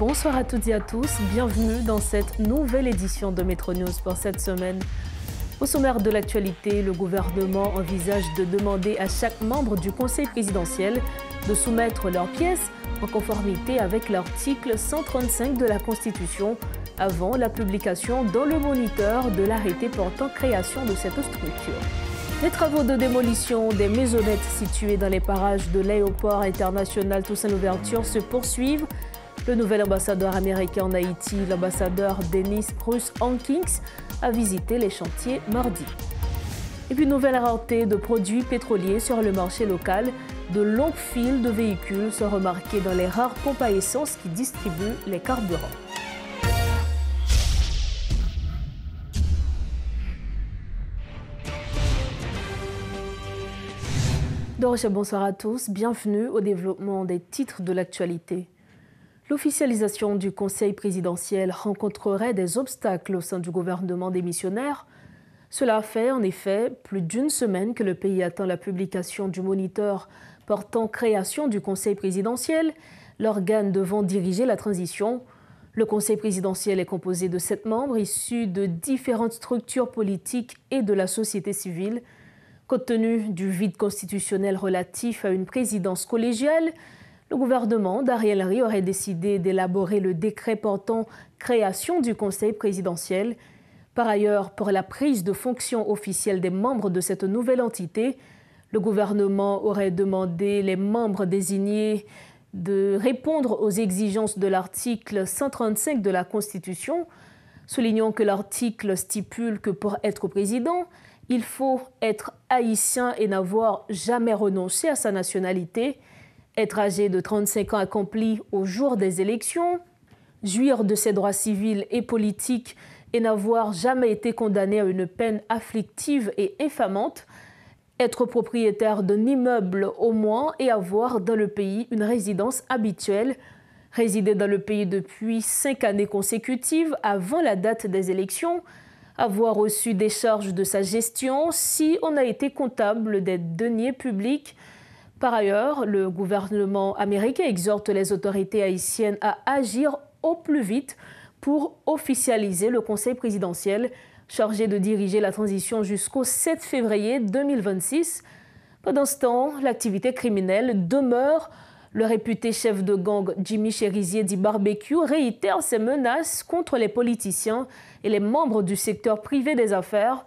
Bonsoir à toutes et à tous, bienvenue dans cette nouvelle édition de Métro News pour cette semaine. Au sommaire de l'actualité, le gouvernement envisage de demander à chaque membre du Conseil présidentiel de soumettre leurs pièces en conformité avec l'article 135 de la Constitution avant la publication dans le Moniteur de l'arrêté portant création de cette structure. Les travaux de démolition des maisonnettes situées dans les parages de l'aéroport international Toussaint-Louverture se poursuivent. Le nouvel ambassadeur américain en Haïti, l'ambassadeur Dennis Bruce Hankins, a visité les chantiers mardi. Et puis, nouvelle rareté de produits pétroliers sur le marché local. De longues files de véhicules sont remarquées dans les rares pompes à essence qui distribuent les carburants. Bonsoir à tous, bienvenue au développement des titres de l'actualité. L'officialisation du Conseil présidentiel rencontrerait des obstacles au sein du gouvernement démissionnaire. Cela fait en effet plus d'une semaine que le pays attend la publication du Moniteur portant création du Conseil présidentiel, l'organe devant diriger la transition. Le Conseil présidentiel est composé de 7 membres issus de différentes structures politiques et de la société civile. Compte tenu du vide constitutionnel relatif à une présidence collégiale, le gouvernement d'Ariel Henry aurait décidé d'élaborer le décret portant création du Conseil présidentiel. Par ailleurs, pour la prise de fonction officielle des membres de cette nouvelle entité, le gouvernement aurait demandé les membres désignés de répondre aux exigences de l'article 135 de la Constitution, soulignant que l'article stipule que pour être président, il faut être haïtien et n'avoir jamais renoncé à sa nationalité, être âgé de 35 ans accomplis au jour des élections, jouir de ses droits civils et politiques et n'avoir jamais été condamné à une peine afflictive et infamante, être propriétaire d'un immeuble au moins et avoir dans le pays une résidence habituelle, résider dans le pays depuis 5 années consécutives avant la date des élections, avoir reçu des charges de sa gestion si on a été comptable des deniers publics. Par ailleurs, le gouvernement américain exhorte les autorités haïtiennes à agir au plus vite pour officialiser le Conseil présidentiel chargé de diriger la transition jusqu'au 7 février 2026. Pendant ce temps, l'activité criminelle demeure. Le réputé chef de gang Jimmy Cherizier dit Barbecue réitère ses menaces contre les politiciens et les membres du secteur privé des affaires.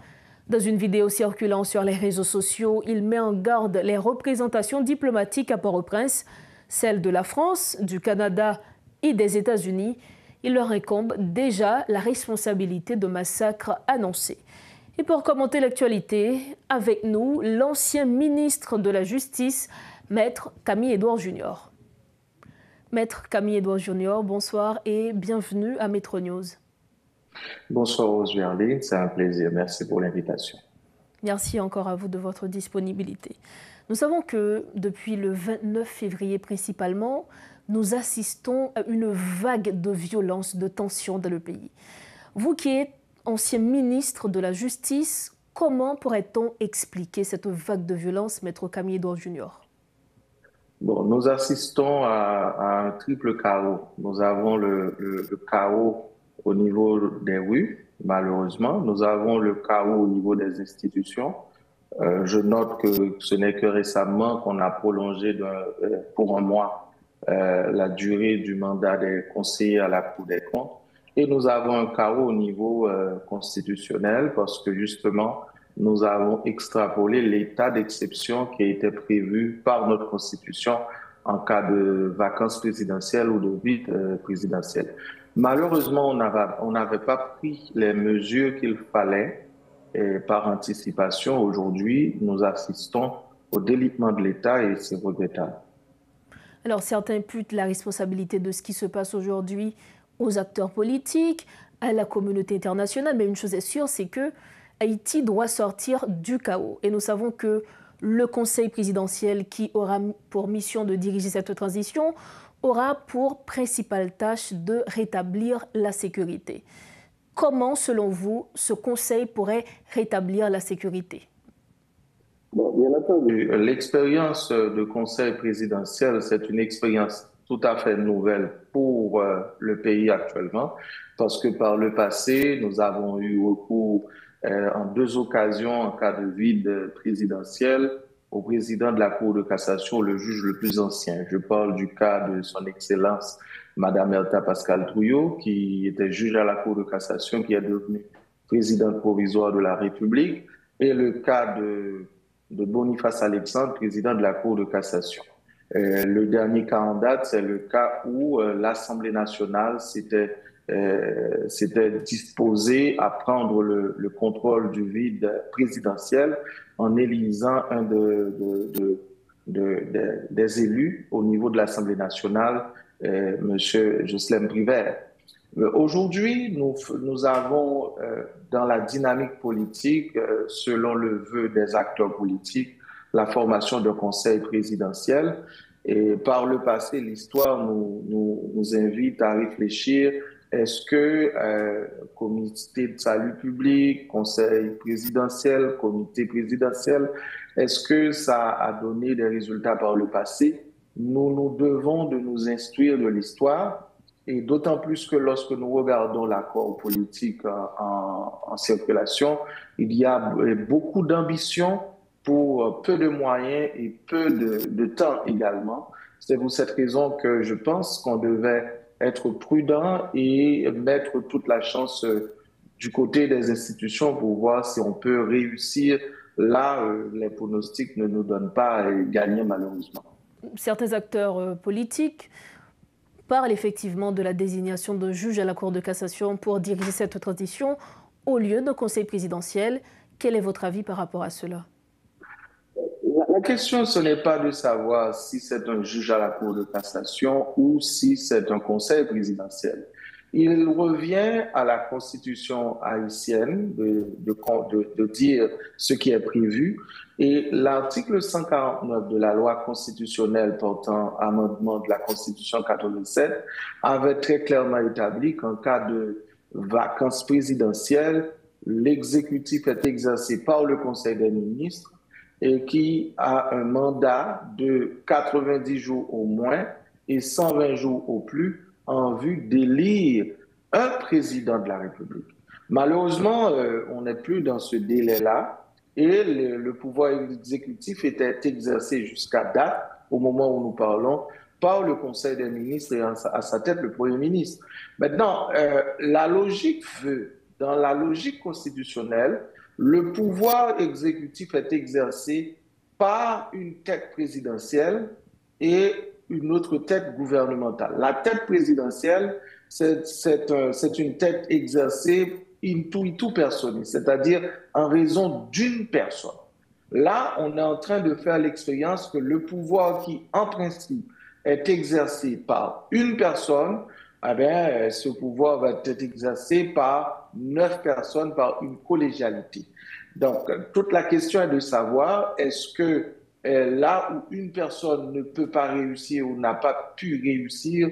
Dans une vidéo circulant sur les réseaux sociaux, il met en garde les représentations diplomatiques à Port-au-Prince, celles de la France, du Canada et des États-Unis. Il leur incombe déjà la responsabilité de massacres annoncés. Et pour commenter l'actualité, avec nous, l'ancien ministre de la Justice, Maître Camille-Édouard Junior. Maître Camille-Édouard Junior, bonsoir et bienvenue à Métro News. Bonsoir Oswaldine, c'est un plaisir. Merci pour l'invitation. Merci encore à vous de votre disponibilité. Nous savons que depuis le 29 février principalement, nous assistons à une vague de violence, de tension dans le pays. Vous qui êtes ancien ministre de la Justice, comment pourrait-on expliquer cette vague de violence, Maître Camille-Édouard Junior? Bon, nous assistons à un triple chaos. Nous avons le chaos au niveau des rues, malheureusement. Nous avons le chaos au niveau des institutions. Je note que ce n'est que récemment qu'on a prolongé pour un mois la durée du mandat des conseillers à la Cour des comptes. Et nous avons un chaos au niveau constitutionnel parce que justement, nous avons extrapolé l'état d'exception qui a été prévu par notre Constitution en cas de vacances présidentielles ou de vide présidentiel. Malheureusement, on n'avait pas pris les mesures qu'il fallait et par anticipation. Aujourd'hui, nous assistons au délitement de l'État et c'est regrettable. Alors, certains imputent la responsabilité de ce qui se passe aujourd'hui aux acteurs politiques, à la communauté internationale, mais une chose est sûre, c'est que Haïti doit sortir du chaos. Et nous savons que le Conseil présidentiel qui aura pour mission de diriger cette transition aura pour principale tâche de rétablir la sécurité. Comment, selon vous, ce Conseil pourrait rétablir la sécurité? Bon, bien entendu, l'expérience de Conseil présidentiel, c'est une expérience tout à fait nouvelle pour le pays actuellement, parce que par le passé, nous avons eu recours en deux occasions, en cas de vide présidentiel, au président de la Cour de cassation, le juge le plus ancien. Je parle du cas de son Excellence, Madame Erta Pascal Trouillot, qui était juge à la Cour de cassation, qui est devenue présidente provisoire de la République, et le cas de Boniface Alexandre, président de la Cour de cassation. Le dernier cas en date, c'est le cas où l'Assemblée nationale s'était disposée à prendre le contrôle du vide présidentiel en élisant un des élus au niveau de l'Assemblée nationale, M. Jocelyn Privert. Aujourd'hui, nous avons dans la dynamique politique, selon le vœu des acteurs politiques, la formation d'un conseil présidentiel. Et par le passé, l'histoire nous invite à réfléchir, est-ce que comité de salut public, conseil présidentiel, comité présidentiel, est-ce que ça a donné des résultats par le passé? Nous devons de nous instruire de l'histoire, et d'autant plus que lorsque nous regardons l'accord politique en circulation, il y a beaucoup d'ambition pour peu de moyens et peu de temps également. C'est pour cette raison que je pense qu'on devait être prudent et mettre toute la chance du côté des institutions pour voir si on peut réussir là les pronostics ne nous donnent pas gagner malheureusement. Certains acteurs politiques parle effectivement de la désignation d'un juge à la Cour de cassation pour diriger cette transition au lieu d'un conseil présidentiel. Quel est votre avis par rapport à cela? La question, ce n'est pas de savoir si c'est un juge à la Cour de cassation ou si c'est un conseil présidentiel. Il revient à la Constitution haïtienne de dire ce qui est prévu. Et l'article 149 de la loi constitutionnelle portant amendement de la Constitution 87 avait très clairement établi qu'en cas de vacances présidentielles, l'exécutif est exercé par le Conseil des ministres et qui a un mandat de 90 jours au moins et 120 jours au plus en vue d'élire un président de la République. Malheureusement, on n'est plus dans ce délai-là et le pouvoir exécutif était exercé jusqu'à date, au moment où nous parlons, par le Conseil des ministres et à sa tête le Premier ministre. Maintenant, la logique veut, dans la logique constitutionnelle, le pouvoir exécutif est exercé par une tête présidentielle et une autre tête gouvernementale. La tête présidentielle, c'est une tête exercée in personne, c'est-à-dire en raison d'une personne. Là, on est en train de faire l'expérience que le pouvoir qui, en principe, est exercé par une personne, eh bien, ce pouvoir va être exercé par 9 personnes, par une collégialité. Donc, toute la question est de savoir, est-ce que là où une personne ne peut pas réussir ou n'a pas pu réussir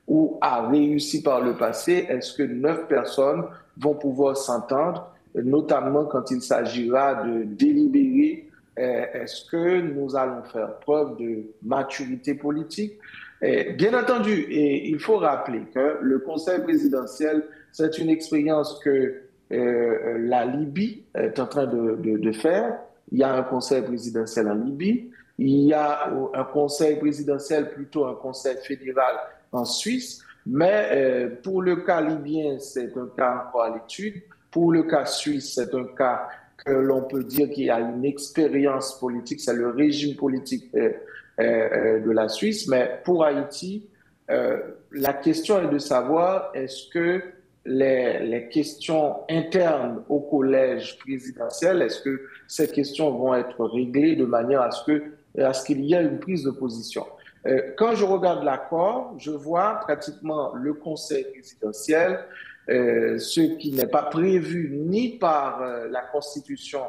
ou a réussi par le passé, est-ce que 9 personnes vont pouvoir s'entendre, notamment quand il s'agira de délibérer, est-ce que nous allons faire preuve de maturité politique? Bien entendu, et il faut rappeler que le Conseil présidentiel, c'est une expérience que la Libye est en train de faire. Il y a un conseil présidentiel en Libye, il y a un conseil présidentiel, plutôt un conseil fédéral en Suisse, mais pour le cas libyen, c'est un cas encore à l'étude. Pour le cas suisse, c'est un cas que l'on peut dire qu'il y a une expérience politique, c'est le régime politique de la Suisse, mais pour Haïti, la question est de savoir est-ce que les questions internes au collège présidentiel, est-ce que ces questions vont être réglées de manière à ce qu'il y ait une prise de position. Quand je regarde l'accord, je vois pratiquement le conseil présidentiel, ce qui n'est pas prévu ni par la Constitution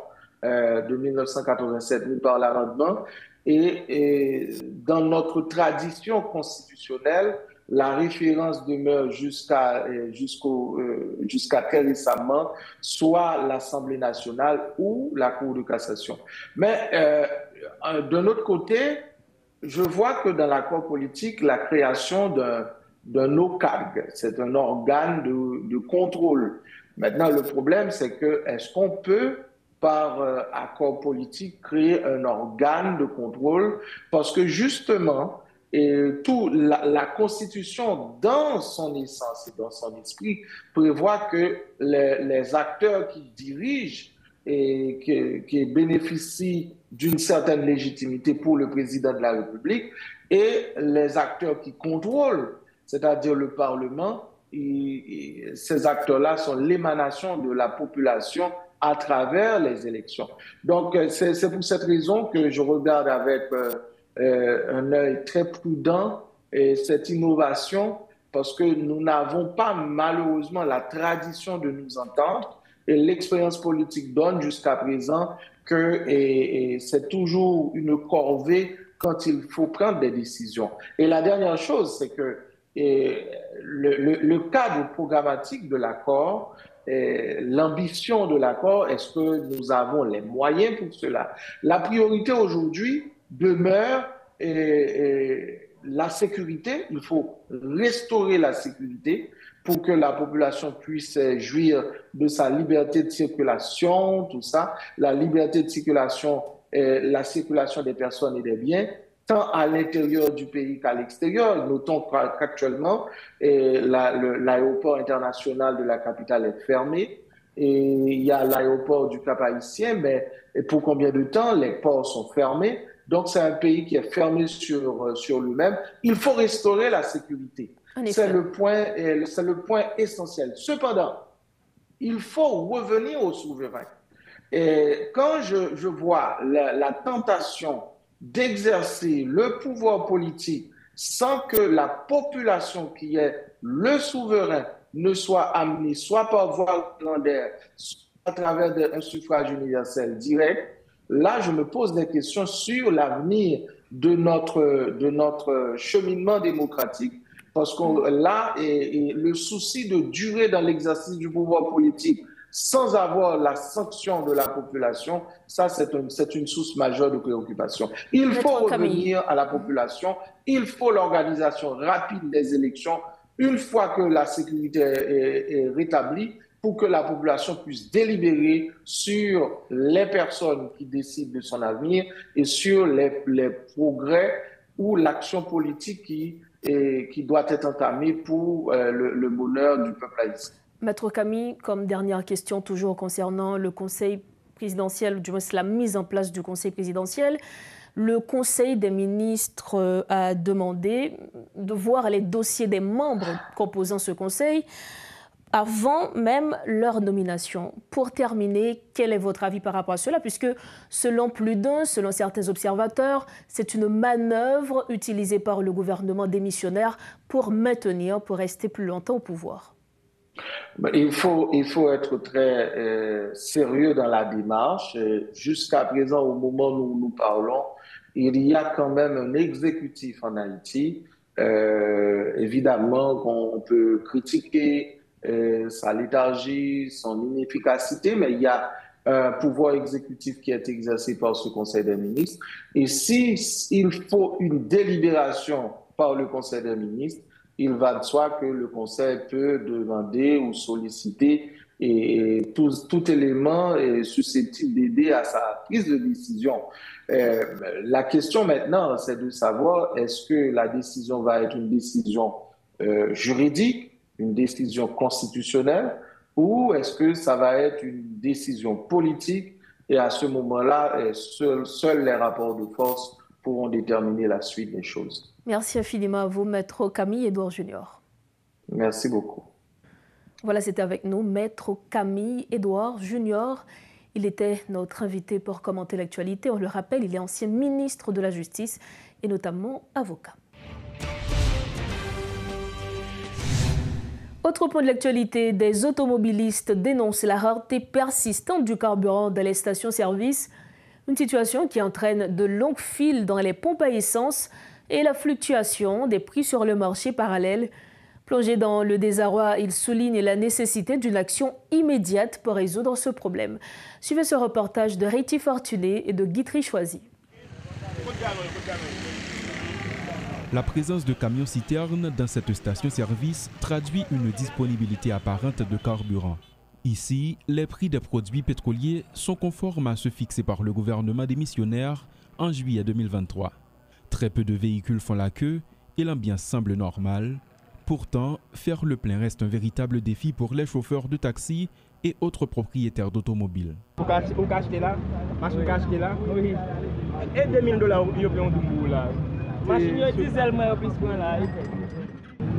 de 1987 ni par l'amendement. Et dans notre tradition constitutionnelle, la référence demeure jusqu'à très récemment, soit l'Assemblée nationale ou la Cour de cassation. Mais d'un autre côté, je vois que dans l'accord politique, la création d'un OCAG, c'est un organe de contrôle. Maintenant, le problème, c'est que est-ce qu'on peut, par accord politique, créer un organe de contrôle? Parce que justement, la Constitution, dans son essence et dans son esprit, prévoit que les acteurs qui dirigent et qui bénéficient d'une certaine légitimité pour le président de la République et les acteurs qui contrôlent, c'est-à-dire le Parlement, ces acteurs-là sont l'émanation de la population à travers les élections. Donc, c'est pour cette raison que je regarde avec un œil très prudent cette innovation parce que nous n'avons pas malheureusement la tradition de nous entendre et l'expérience politique donne jusqu'à présent que c'est toujours une corvée quand il faut prendre des décisions. Et la dernière chose, c'est que le cadre programmatique de l'accord, l'ambition de l'accord, est-ce que nous avons les moyens pour cela? La priorité aujourd'hui demeure la sécurité. Il faut restaurer la sécurité pour que la population puisse jouir de sa liberté de circulation, tout ça, la liberté de circulation, la circulation des personnes et des biens, tant à l'intérieur du pays qu'à l'extérieur. Notons qu'actuellement, l'aéroport international de la capitale est fermé. Et il y a l'aéroport du Cap-Haïtien, mais pour combien de temps? Les ports sont fermés. Donc, c'est un pays qui est fermé sur lui-même. Il faut restaurer la sécurité. C'est le point essentiel. Cependant, il faut revenir au souverain. Et quand je vois la tentation d'exercer le pouvoir politique sans que la population qui est le souverain ne soit amenée, soit par voie référendaire, soit à travers un suffrage universel direct, là, je me pose des questions sur l'avenir de notre cheminement démocratique. Parce que là, le souci de durer dans l'exercice du pouvoir politique sans avoir la sanction de la population, ça, c'est une source majeure de préoccupation. Il faut revenir à la population, il faut l'organisation rapide des élections, une fois que la sécurité est rétablie, pour que la population puisse délibérer sur les personnes qui décident de son avenir et sur les progrès ou l'action politique qui doit être entamée pour le bonheur du peuple haïtien. Maître Camille, comme dernière question toujours concernant le Conseil présidentiel, du moins la mise en place du Conseil présidentiel, le Conseil des ministres a demandé de voir les dossiers des membres composant ce Conseil avant même leur nomination. Pour terminer, quel est votre avis par rapport à cela? Puisque selon plus d'un, selon certains observateurs, c'est une manœuvre utilisée par le gouvernement démissionnaire pour rester plus longtemps au pouvoir. Il faut être très sérieux dans la démarche. Jusqu'à présent, au moment où nous parlons, il y a quand même un exécutif en Haïti. Évidemment, on peut critiquer sa léthargie, son inefficacité, mais il y a un pouvoir exécutif qui est exercé par ce Conseil des ministres. Et s'il faut une délibération par le Conseil des ministres, il va de soi que le Conseil peut demander ou solliciter tout élément est susceptible d'aider à sa prise de décision. La question maintenant, c'est de savoir est-ce que la décision va être une décision juridique, une décision constitutionnelle, ou est-ce que ça va être une décision politique et à ce moment-là, seuls les rapports de force pourront déterminer la suite des choses. Merci infiniment à vous, Maître Camille Edouard Junior. Merci beaucoup. Voilà, c'était avec nous Maître Camille Edouard Junior. Il était notre invité pour commenter l'actualité. On le rappelle, il est ancien ministre de la Justice et notamment avocat. Autre point de l'actualité, des automobilistes dénoncent la rareté persistante du carburant dans les stations-service, une situation qui entraîne de longues files dans les pompes à essence et la fluctuation des prix sur le marché parallèle. Plongés dans le désarroi, ils soulignent la nécessité d'une action immédiate pour résoudre ce problème. Suivez ce reportage de Réti Fortuné et de Guitry Choisy. La présence de camions-citernes dans cette station-service traduit une disponibilité apparente de carburant. Ici, les prix des produits pétroliers sont conformes à ceux fixés par le gouvernement démissionnaire en juillet 2023. Très peu de véhicules font la queue et l'ambiance semble normale. Pourtant, faire le plein reste un véritable défi pour les chauffeurs de taxi et autres propriétaires d'automobiles. Vous achetez là, machine achetez là, oui. Et $2000 vous payez un double là. Machine diesel moi plus point là.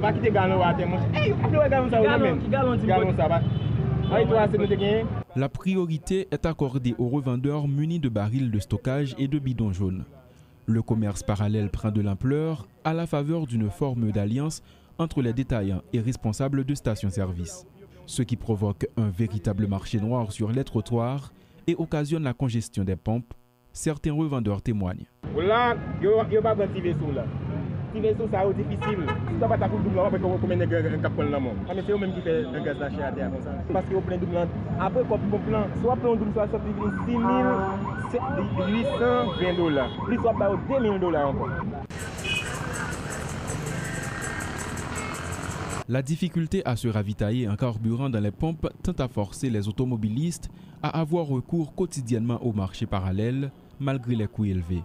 Va quitter galon à terre. Eh, galon ça va. La priorité est accordée aux revendeurs munis de barils de stockage et de bidons jaunes. Le commerce parallèle prend de l'ampleur à la faveur d'une forme d'alliance entre les détaillants et responsables de stations-service, ce qui provoque un véritable marché noir sur les trottoirs et occasionne la congestion des pompes. Certains revendeurs témoignent. Là, il n'y a pas de petit vaisseau là. Petit vaisseau, ça c'est difficile. Si tu n'as pas ta coupe double, on peut combien de cap pour le monde. Mais c'est eux-mêmes qui font un gaz d'achat à terre comme ça. Parce qu'ils ont plein de double. Après, quand ils ont plein, soit plein double, soit ça fait $6,820. Plus soit pas $2,000 encore. La difficulté à se ravitailler en carburant dans les pompes tend à forcer les automobilistes à avoir recours quotidiennement au marché parallèle, malgré les coûts élevés.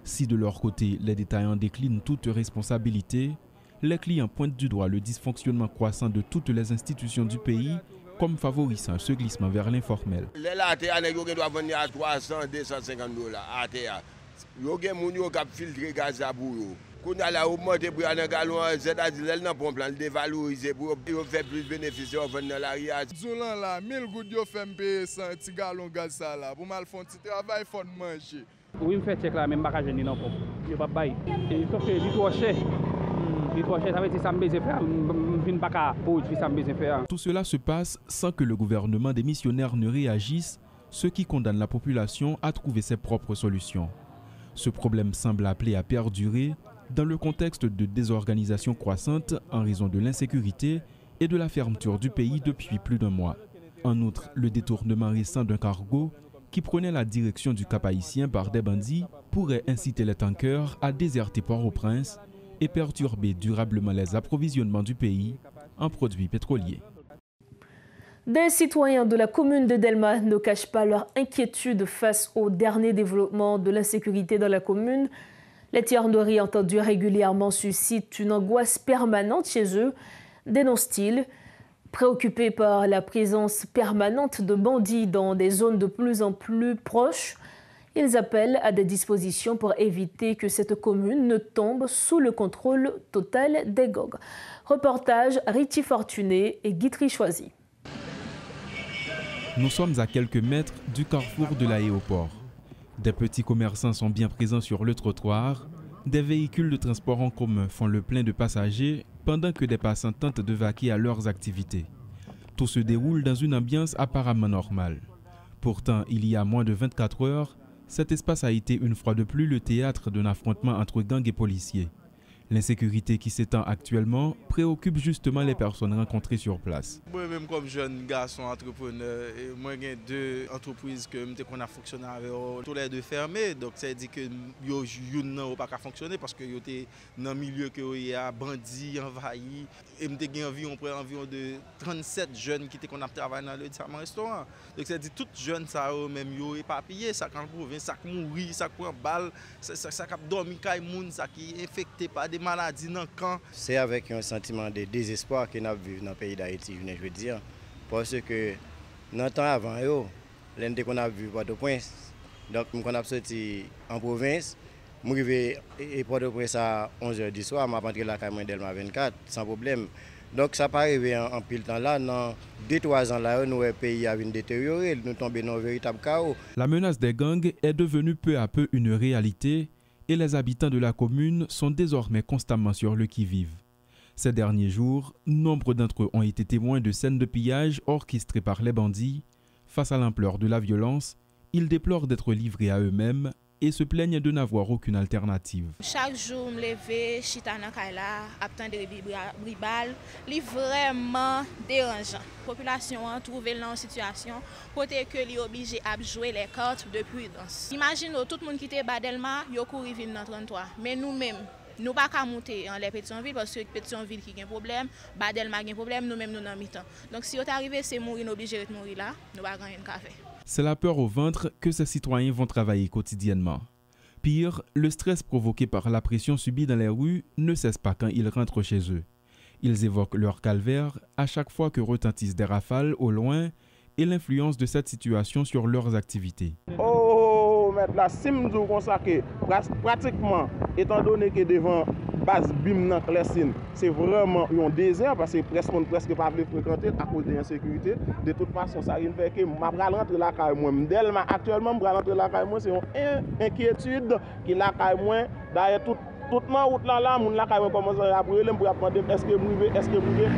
Si de leur côté, les détaillants déclinent toute responsabilité, les clients pointent du doigt le dysfonctionnement croissant de toutes les institutions du pays comme favorisant ce glissement vers l'informel. Les latés, ils doivent venir à $300, $250 à terre. Ils ont filtré gaz à boulot. Quand on a augmenté pour un galon, c'est-à-dire qu'elle n'a pas plan dévaloriser pour faire plus de bénéfices au vendre dans l'arrière. Zoulan là, 1000 gouttes de fait payer 100 galon gaz ça là. Pour mal faire un petit travail, il faut manger. Oui, je fais check là, même pas gagner non plus. Je pas bailler. Sauf que il trop cher. Il trop cher, ça veut dire ça me besoin faire, une pas pour ça me besoin faire. Tout cela se passe sans que le gouvernement démissionnaire ne réagisse, ce qui condamne la population à trouver ses propres solutions. Ce problème semble appelé à perdurer dans le contexte de désorganisation croissante en raison de l'insécurité et de la fermeture du pays depuis plus d'un mois. En outre, le détournement récent d'un cargo qui prenait la direction du Cap-Haïtien par des bandits pourrait inciter les tankers à déserter Port-au-Prince et perturber durablement les approvisionnements du pays en produits pétroliers. Des citoyens de la commune de Delma ne cachent pas leur inquiétude face au dernier développement de l'insécurité dans la commune. Les tirs-de-rire entendus régulièrement suscitent une angoisse permanente chez eux, dénoncent-ils. Préoccupés par la présence permanente de bandits dans des zones de plus en plus proches, ils appellent à des dispositions pour éviter que cette commune ne tombe sous le contrôle total des gangs. Reportage Richie Fortuné et Guitry Choisy. Nous sommes à quelques mètres du carrefour de l'aéroport. Des petits commerçants sont bien présents sur le trottoir. Des véhicules de transport en commun font le plein de passagers pendant que des passants tentent de vaquer à leurs activités. Tout se déroule dans une ambiance apparemment normale. Pourtant, il y a moins de 24 heures, cet espace a été une fois de plus le théâtre d'un affrontement entre gangs et policiers. L'insécurité qui s'étend actuellement préoccupe justement les personnes rencontrées sur place. Moi-même comme jeune garçon entrepreneur, moi j'ai deux entreprises qu'on a fonctionné avec, tous les deux fermées. Donc ça dit que yo n'ont pas fonctionner parce que yo étaient dans un milieu que y a bandits envahis. Et j'ai environ de 37 jeunes qui qu'on a travaillé dans le restaurant. Donc ça dit toutes jeunes ça même yo éparpillés, ça quand province, ça mourir, ça prend balle, ça cap dormir kay moun, ça qui infecté par des maladies dans le camp. C'est avec un sentiment de désespoir que nous vivons dans le pays d'Haïti, je veux dire. Parce que dans le temps avant, l'année qu'on a vu Port-au-Prince, donc quand on a sorti en province, je suis arrivé à Port-au-Prince à 11h du soir, je suis rentré là à Delma 24, sans problème. Donc ça n'est pas arrivé en pile temps là, dans 2-3 ans là, le pays a détérioré, nous tombons dans un véritable chaos. La menace des gangs est devenue peu à peu une réalité et les habitants de la commune sont désormais constamment sur le qui-vive. Ces derniers jours, nombre d'entre eux ont été témoins de scènes de pillage orchestrées par les bandits. Face à l'ampleur de la violence, ils déplorent d'être livrés à eux-mêmes et se plaignent de n'avoir aucune alternative. Chaque jour, je me lève, chita dans Kaila, attendre des bribales, c'est vraiment dérangeant. La population a trouvé dans une situation côté que les obligés à jouer les cartes de prudence. Imaginez tout le monde qui était à Delma, il couru dans 33. Mais nous-mêmes, Nous pas qu'à monter en les Pétionville parce que Pétionville qui a un problème, Badelma a un problème, nous-mêmes nous dans mi-temps. Donc si on est arrivé, c'est mourir, nous obligés de mourir là, nous pas gagner un café. C'est la peur au ventre que ces citoyens vont travailler quotidiennement. Pire, le stress provoqué par la pression subie dans les rues ne cesse pas quand ils rentrent chez eux. Ils évoquent leur calvaire à chaque fois que retentissent des rafales au loin et l'influence de cette situation sur leurs activités. Oh, mais là, si nous disons que pratiquement, étant donné que devant base BIM dans Clessine, c'est vraiment un désert parce que presque pas fréquenter à cause de l'insécurité. De toute façon, ça arrive que je vais rentrer là quand même. Actuellement, je vais rentrer là quand même. C'est une inquiétude qui là quand même. D'ailleurs, toute la route là, mon là quand même commence à brûler pour demander est-ce que brûler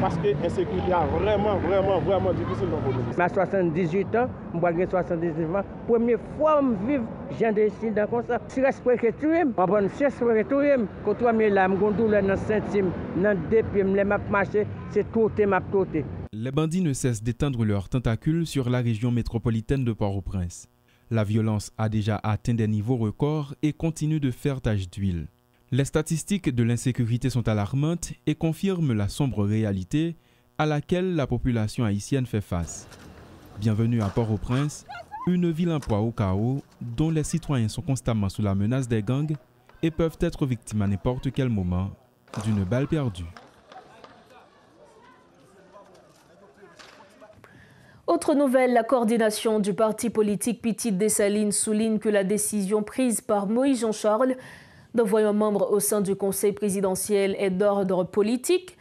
parce que l'insécurité est vraiment difficile dans le pays. J'ai 78 ans, je suis 79 ans. Première fois que je vis, j'ai décidé comme ça. Si je respecte tout, je respecte tout. Quand je suis là, je suis douleur dans le centime, dans le dépi, je suis marché, c'est tout, tout. Les bandits ne cessent d'étendre leurs tentacules sur la région métropolitaine de Port-au-Prince. La violence a déjà atteint des niveaux records et continue de faire tache d'huile. Les statistiques de l'insécurité sont alarmantes et confirment la sombre réalité à laquelle la population haïtienne fait face. Bienvenue à Port-au-Prince, une ville en proie au chaos dont les citoyens sont constamment sous la menace des gangs et peuvent être victimes à n'importe quel moment d'une balle perdue. Autre nouvelle, la coordination du parti politique Petite Dessalines souligne que la décision prise par Moïse Jean-Charles d'envoyer un membre au sein du conseil présidentiel est d'ordre politique.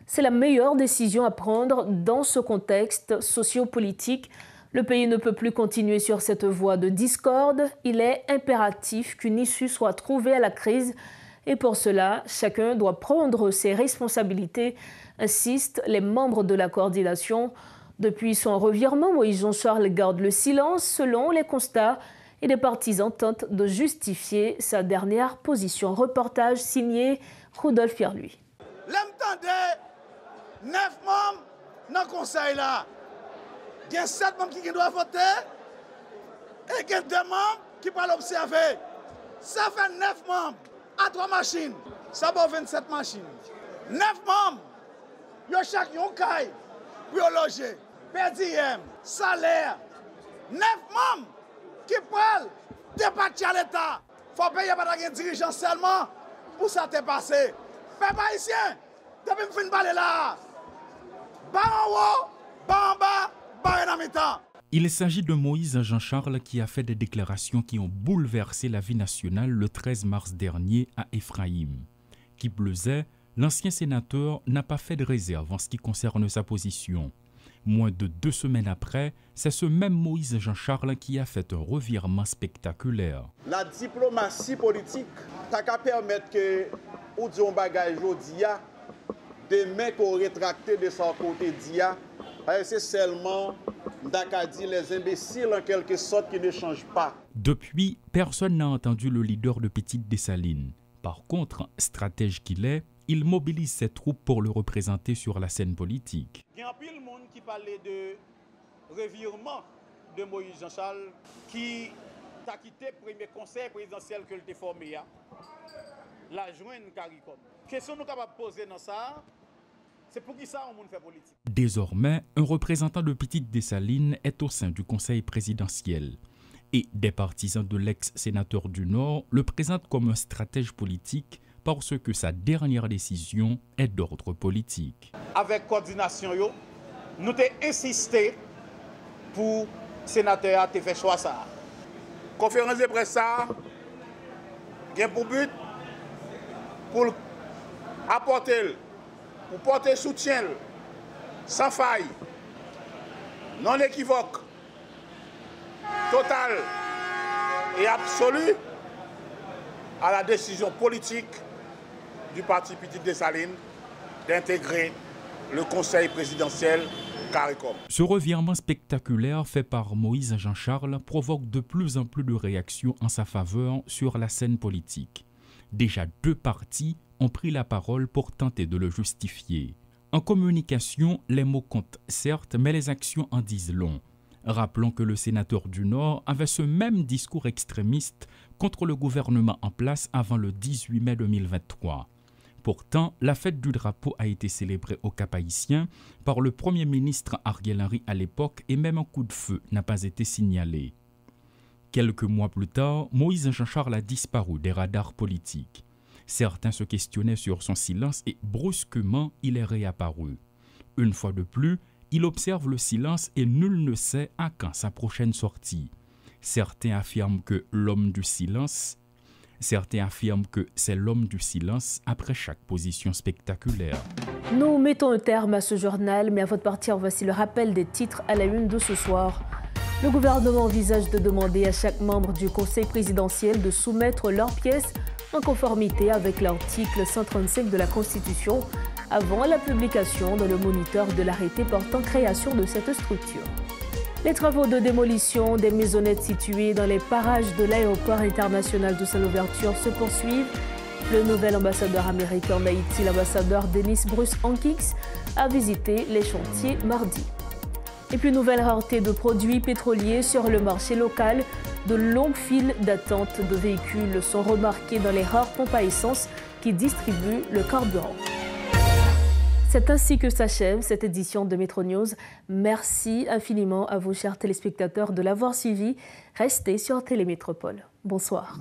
C'est la meilleure décision à prendre dans ce contexte sociopolitique. Le pays ne peut plus continuer sur cette voie de discorde. Il est impératif qu'une issue soit trouvée à la crise. Et pour cela, chacun doit prendre ses responsabilités, insistent les membres de la coordination. Depuis son revirement, Moïse Jean-Charles garde le silence selon les constats et les partisans tentent de justifier sa dernière position. Reportage signé Rodolphe Pierre-Louis. L'entendez 9 membres dans le conseil là. Il y a 7 membres qui doivent voter et il y a 2 membres qui peuvent l'observer. Ça fait 9 membres à 3 machines. Ça va 27 machines. 9 membres, il y a chaque caille pour loger, PDM, salaire. 9 membres qui parlent de à l'État. Il faut payer par un dirigeant seulement pour ça te passer. Peuple haïtien, depuis que je finis de là, bas en haut, bas en bas, bas en mi-temps. Il s'agit de Moïse Jean-Charles qui a fait des déclarations qui ont bouleversé la vie nationale le 13 mars dernier à Ephraïm. Qui plus est, l'ancien sénateur n'a pas fait de réserve en ce qui concerne sa position. Moins de 2 semaines après, c'est ce même Moïse Jean-Charles qui a fait un revirement spectaculaire. La diplomatie politique, ça peut permettre que, ou disons bagage aujourd'hui, demain qu'on rétracte de son côté d'IA, c'est seulement dit les imbéciles en quelque sorte qui ne changent pas. Depuis, personne n'a entendu le leader de Petite Dessalines. Par contre, stratège qu'il est, il mobilise ses troupes pour le représenter sur la scène politique. Il y a pile monde qui parlait de revirement de Moïse Jean-Charles qui a quitté le premier conseil présidentiel que il a formé. La joindre CARICOM. Question nous capable de poser dans ça, c'est pour qui ça on fait politique. Désormais, un représentant de Petite Dessalines est au sein du conseil présidentiel. Et des partisans de l'ex-sénateur du Nord le présentent comme un stratège politique parce que sa dernière décision est d'ordre politique. Avec coordination, nous avons insisté pour le sénateur à faire choix ça. Conférence de presse ça, a pour but pour apporter, pour porter soutien sans faille, non équivoque, total et absolu à la décision politique du parti Petite Dessalines d'intégrer le conseil présidentiel CARICOM. Ce revirement spectaculaire fait par Moïse Jean-Charles provoque de plus en plus de réactions en sa faveur sur la scène politique. Déjà 2 partis ont pris la parole pour tenter de le justifier. En communication, les mots comptent certes, mais les actions en disent long. Rappelons que le sénateur du Nord avait ce même discours extrémiste contre le gouvernement en place avant le 18 mai 2023. Pourtant, la fête du drapeau a été célébrée au Cap-Haïtien par le Premier ministre Ariel Henry à l'époque et même un coup de feu n'a pas été signalé. Quelques mois plus tard, Moïse Jean-Charles a disparu des radars politiques. Certains se questionnaient sur son silence et brusquement, il est réapparu. Une fois de plus, il observe le silence et nul ne sait à quand sa prochaine sortie. Certains affirment que c'est l'homme du silence après chaque position spectaculaire. Nous mettons un terme à ce journal, mais avant de partir, voici le rappel des titres à la une de ce soir. Le gouvernement envisage de demander à chaque membre du Conseil présidentiel de soumettre leurs pièces en conformité avec l'article 135 de la Constitution avant la publication dans le moniteur de l'arrêté portant création de cette structure. Les travaux de démolition des maisonnettes situées dans les parages de l'aéroport international de Saint-Louverture se poursuivent. Le nouvel ambassadeur américain en Haïti, l'ambassadeur Denis Bruce Hankins, a visité les chantiers mardi. Et puis, nouvelle rareté de produits pétroliers sur le marché local. De longues files d'attente de véhicules sont remarquées dans les rares pompes à essence qui distribuent le carburant. C'est ainsi que s'achève cette édition de Métro News. Merci infiniment à vous, chers téléspectateurs, de l'avoir suivi. Restez sur Télémétropole. Bonsoir.